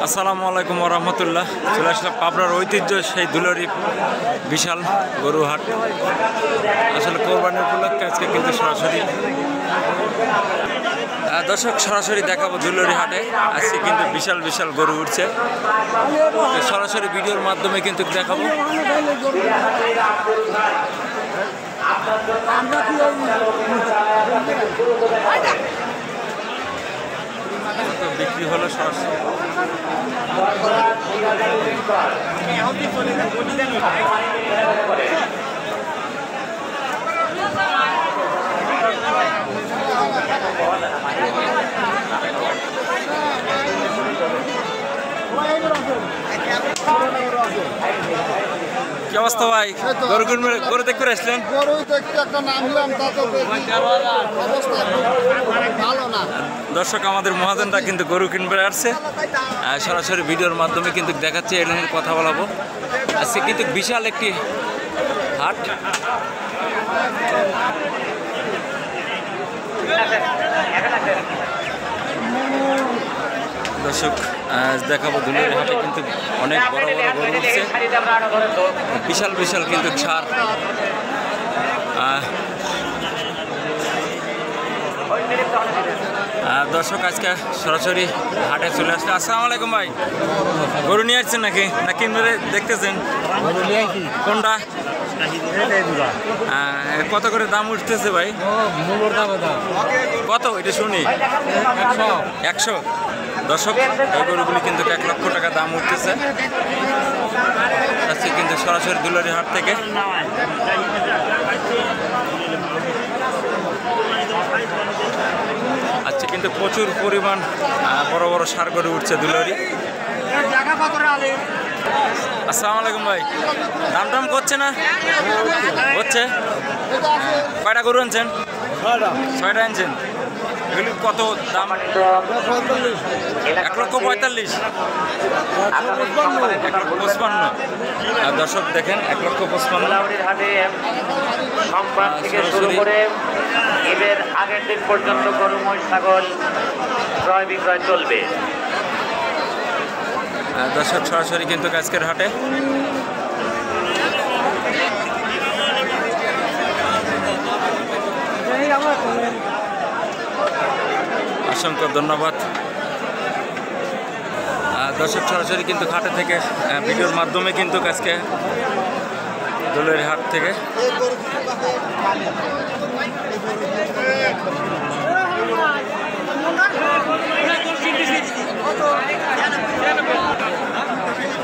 আসসালামু আলাইকুম রহমতুল্লাহ। চলে আসলাম পাবনার ঐতিহ্য সেই দুলারি বিশাল গরু হাট। আসলে কোরবানির উপলক্ষে আজকে কিন্তু সরাসরি দর্শক সরাসরি দেখাবো দুলারি হাটে। আজকে কিন্তু বিশাল বিশাল গরু উঠছে, সরাসরি ভিডিওর মাধ্যমে কিন্তু দেখাবো। বিক্রি হলো সরাসরি কি অবস্থা ভাই? গরু দেখতে আসলেন? গরু দেখতে একটা নামলাম, ভালো না। দর্শক আমাদের মহাজনটা কিন্তু গরু কিনবে আসছে, সরাসরি ভিডিওর মাধ্যমে কিন্তু দেখাচ্ছে, এর নিয়ে কথা বলাবো। আজকে কিন্তু বিশাল একটি হাট। দর্শক দেখাবো দুলারি হাটে কিন্তু অনেক বড় বড় গরু উঠছে, বিশাল বিশাল কিন্তু ছাড়। দর্শক আজকে সরাসরি হাটে চলে আসছে। আসসালামু আলাইকুম ভাই, গরু নিয়ে আসছেন নাকি না কিনবে দেখতেছেন? কোনটা কত করে দাম উঠতেছে ভাই? কত এটা শুনি? 100। দর্শক এই গরুগুলি কিন্তু 1 লক্ষ টাকা দাম উঠতেছে আজকে কিন্তু সরাসরি দুলারি হাট থেকে। আজকে কিন্তু প্রচুর পরিমাণ বড় বড় ষাঁড় গরু উঠছে দুলারি। আসসালামু আলাইকুম ভাই, দাম টাম করছে না? হচ্ছে। কয়টা গরু আনছেন? 6টা আনছেন। এগুলি কত দাম? 1,45,000। 1,55,000। দর্শক দেখেন 1,55,000 ঈদের আগের দিন পর্যন্ত গরু মহিষ ছাগল ক্রয় বিক্রয় চলবে। দর্শক সরাসরি কিন্তু আজকের হাটে অসংখ্য ধন্যবাদ। দর্শক সরাসরি কিন্তু হাটে থেকে ভিডিওর মাধ্যমে কিন্তু আজকে দুলারি হাট থেকে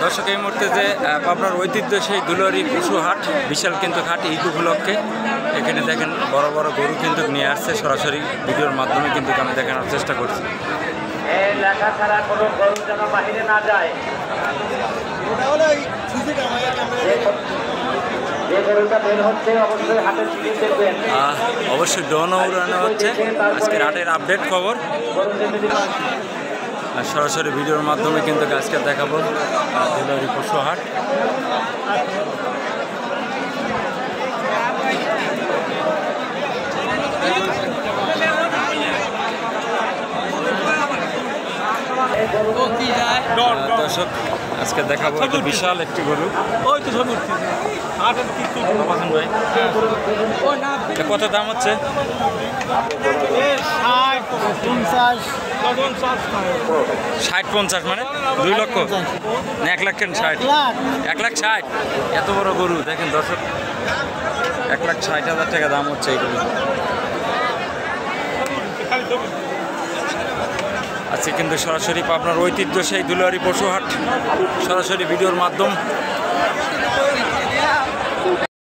দর্শক এই মুহূর্তে যে পাবনার ঐতিহ্য সেই দুলারি পশু হাট, বিশাল কিন্তু হাট ঈদ উপলক্ষে। এখানে দেখেন বড় বড় গরু কিন্তু নিয়ে আসছে, সরাসরি ভিডিওর মাধ্যমে কিন্তু আমি দেখানোর চেষ্টা করছি। লেখা ছাড়া কোনো গরু যেন বাহিরে না যায়। অবশ্যই ড্রোনও উড়ানো হচ্ছে। আজকের হাটের আপডেট খবর সরাসরি ভিডিওর মাধ্যমে কিন্তু আজকে দেখাবো দুলারি পশু হাট। দর্শক আজকে দেখাবো একটা বিশাল একটি গরু। কত দাম হচ্ছে? 60-50, মানে 2 লক্ষ না 1,60,000? 1,60,000। এত বড় গরু দেখেন দর্শক, 1,60,000 টাকা দাম হচ্ছে এই গরু। আজকে কিন্তু সরাসরি পাবনার ঐতিহ্য সেই দুলারি পশু হাট, সরাসরি ভিডিওর মাধ্যম